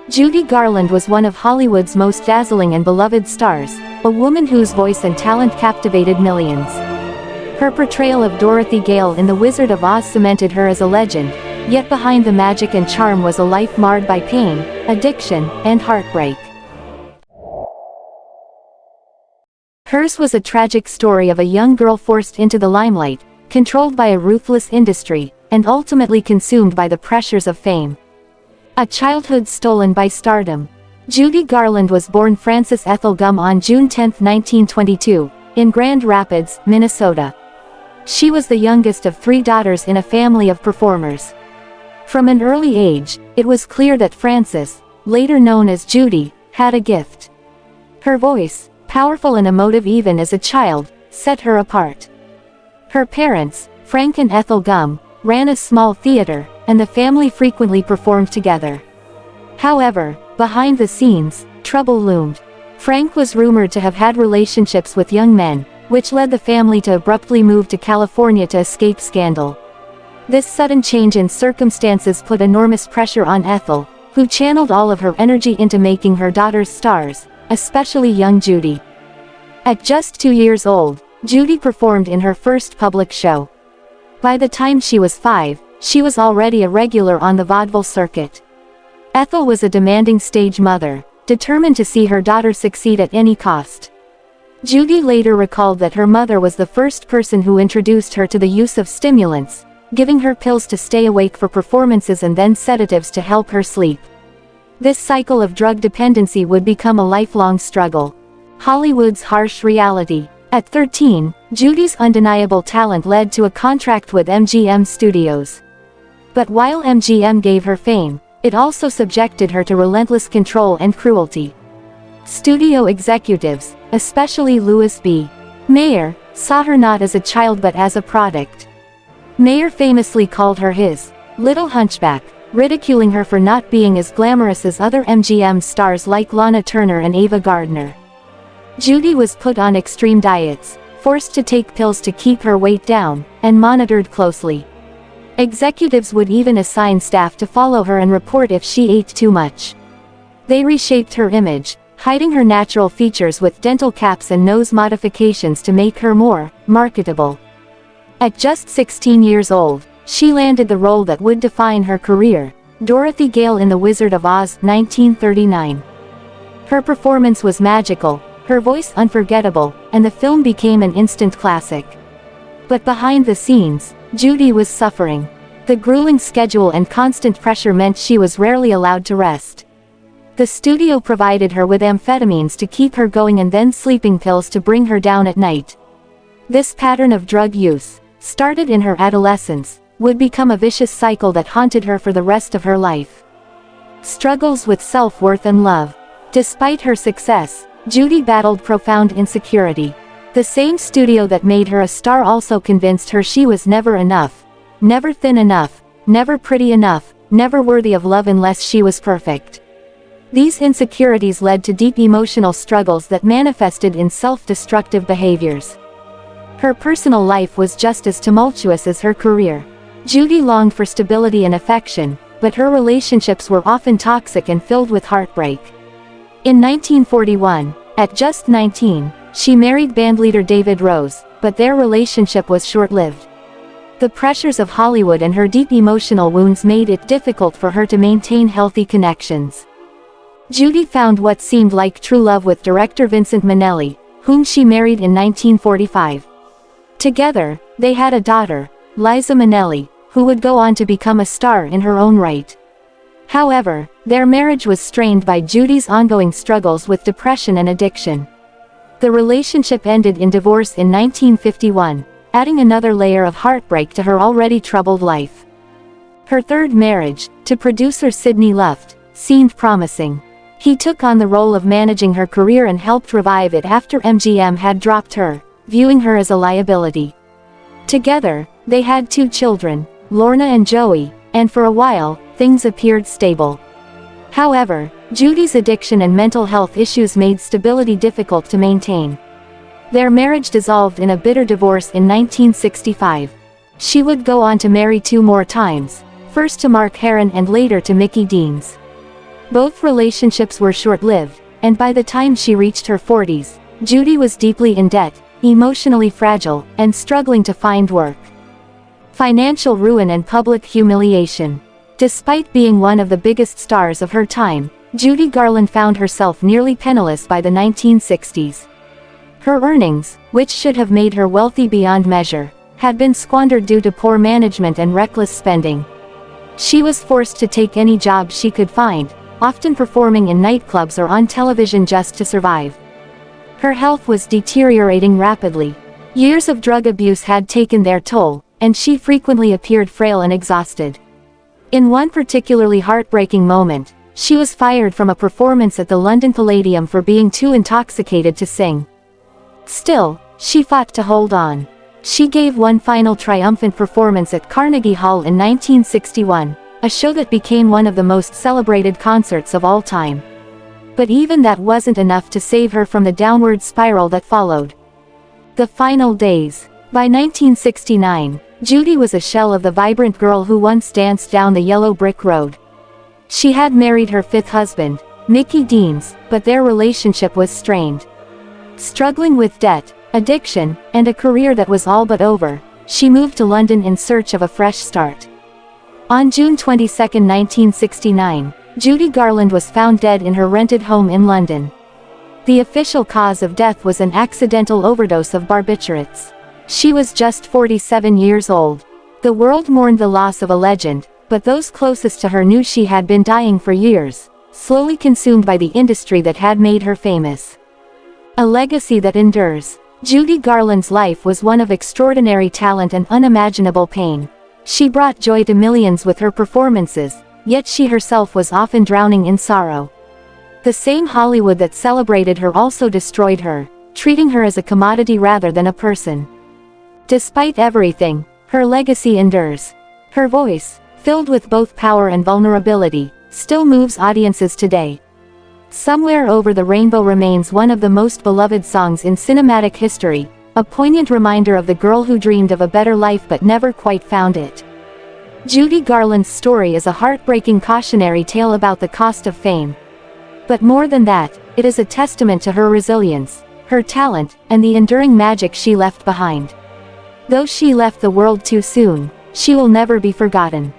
Judy Garland was one of Hollywood's most dazzling and beloved stars, a woman whose voice and talent captivated millions. Her portrayal of Dorothy Gale in The Wizard of Oz cemented her as a legend, yet behind the magic and charm was a life marred by pain, addiction, and heartbreak. Hers was a tragic story of a young girl forced into the limelight, controlled by a ruthless industry, and ultimately consumed by the pressures of fame. A childhood stolen by stardom. Judy Garland was born Frances Ethel Gum on June 10, 1922, in Grand Rapids, Minnesota. She was the youngest of 3 daughters in a family of performers. From an early age, it was clear that Frances, later known as Judy, had a gift. Her voice, powerful and emotive even as a child, set her apart. Her parents, Frank and Ethel Gum, ran a small theater, and the family frequently performed together. However, behind the scenes, trouble loomed. Frank was rumored to have had relationships with young men, which led the family to abruptly move to California to escape scandal. This sudden change in circumstances put enormous pressure on Ethel, who channeled all of her energy into making her daughters stars, especially young Judy. At just 2 years old, Judy performed in her first public show. By the time she was 5, she was already a regular on the vaudeville circuit. Ethel was a demanding stage mother, determined to see her daughter succeed at any cost. Judy later recalled that her mother was the first person who introduced her to the use of stimulants, giving her pills to stay awake for performances and then sedatives to help her sleep. This cycle of drug dependency would become a lifelong struggle. Hollywood's harsh reality. At 13, Judy's undeniable talent led to a contract with MGM Studios. But while MGM gave her fame, it also subjected her to relentless control and cruelty. Studio executives, especially Louis B. Mayer, saw her not as a child but as a product. Mayer famously called her his little hunchback, ridiculing her for not being as glamorous as other MGM stars like Lana Turner and Ava Gardner. Judy was put on extreme diets, forced to take pills to keep her weight down, and monitored closely. Executives would even assign staff to follow her and report if she ate too much. They reshaped her image, hiding her natural features with dental caps and nose modifications to make her more marketable. At just 16 years old, she landed the role that would define her career, Dorothy Gale in The Wizard of Oz, 1939. Her performance was magical, her voice unforgettable, and the film became an instant classic. But behind the scenes, Judy was suffering. The grueling schedule and constant pressure meant she was rarely allowed to rest. The studio provided her with amphetamines to keep her going and then sleeping pills to bring her down at night. This pattern of drug use, started in her adolescence, would become a vicious cycle that haunted her for the rest of her life. Struggles with self-worth and love. Despite her success, Judy battled profound insecurity. The same studio that made her a star also convinced her she was never enough, never thin enough, never pretty enough, never worthy of love unless she was perfect. These insecurities led to deep emotional struggles that manifested in self-destructive behaviors. Her personal life was just as tumultuous as her career. Judy longed for stability and affection, but her relationships were often toxic and filled with heartbreak. In 1941, at just 19, she married bandleader David Rose, but their relationship was short-lived. The pressures of Hollywood and her deep emotional wounds made it difficult for her to maintain healthy connections. Judy found what seemed like true love with director Vincent Minnelli, whom she married in 1945. Together, they had a daughter, Liza Minnelli, who would go on to become a star in her own right. However, their marriage was strained by Judy's ongoing struggles with depression and addiction. The relationship ended in divorce in 1951, adding another layer of heartbreak to her already troubled life. Her third marriage, to producer Sidney Luft, seemed promising. He took on the role of managing her career and helped revive it after MGM had dropped her, viewing her as a liability. Together, they had 2 children, Lorna and Joey, and for a while, things appeared stable. However, Judy's addiction and mental health issues made stability difficult to maintain. Their marriage dissolved in a bitter divorce in 1965. She would go on to marry 2 more times, first to Mark Herron and later to Mickey Deans. Both relationships were short-lived, and by the time she reached her 40s, Judy was deeply in debt, emotionally fragile, and struggling to find work. Financial ruin and public humiliation. Despite being one of the biggest stars of her time, Judy Garland found herself nearly penniless by the 1960s. Her earnings, which should have made her wealthy beyond measure, had been squandered due to poor management and reckless spending. She was forced to take any job she could find, often performing in nightclubs or on television just to survive. Her health was deteriorating rapidly. Years of drug abuse had taken their toll, and she frequently appeared frail and exhausted. In one particularly heartbreaking moment, she was fired from a performance at the London Palladium for being too intoxicated to sing. Still, she fought to hold on. She gave one final triumphant performance at Carnegie Hall in 1961, a show that became one of the most celebrated concerts of all time. But even that wasn't enough to save her from the downward spiral that followed. The final days. By 1969, Judy was a shell of the vibrant girl who once danced down the yellow brick road. She had married her fifth husband, Mickey Deans, but their relationship was strained. Struggling with debt, addiction, and a career that was all but over, she moved to London in search of a fresh start. On June 22, 1969, Judy Garland was found dead in her rented home in London. The official cause of death was an accidental overdose of barbiturates. She was just 47 years old. The world mourned the loss of a legend, but those closest to her knew she had been dying for years, slowly consumed by the industry that had made her famous. A legacy that endures. Judy Garland's life was one of extraordinary talent and unimaginable pain. She brought joy to millions with her performances, yet she herself was often drowning in sorrow. The same Hollywood that celebrated her also destroyed her, treating her as a commodity rather than a person. Despite everything, her legacy endures. Her voice, filled with both power and vulnerability, still moves audiences today. Somewhere Over the Rainbow remains one of the most beloved songs in cinematic history, a poignant reminder of the girl who dreamed of a better life but never quite found it. Judy Garland's story is a heartbreaking cautionary tale about the cost of fame. But more than that, it is a testament to her resilience, her talent, and the enduring magic she left behind. Though she left the world too soon, she will never be forgotten.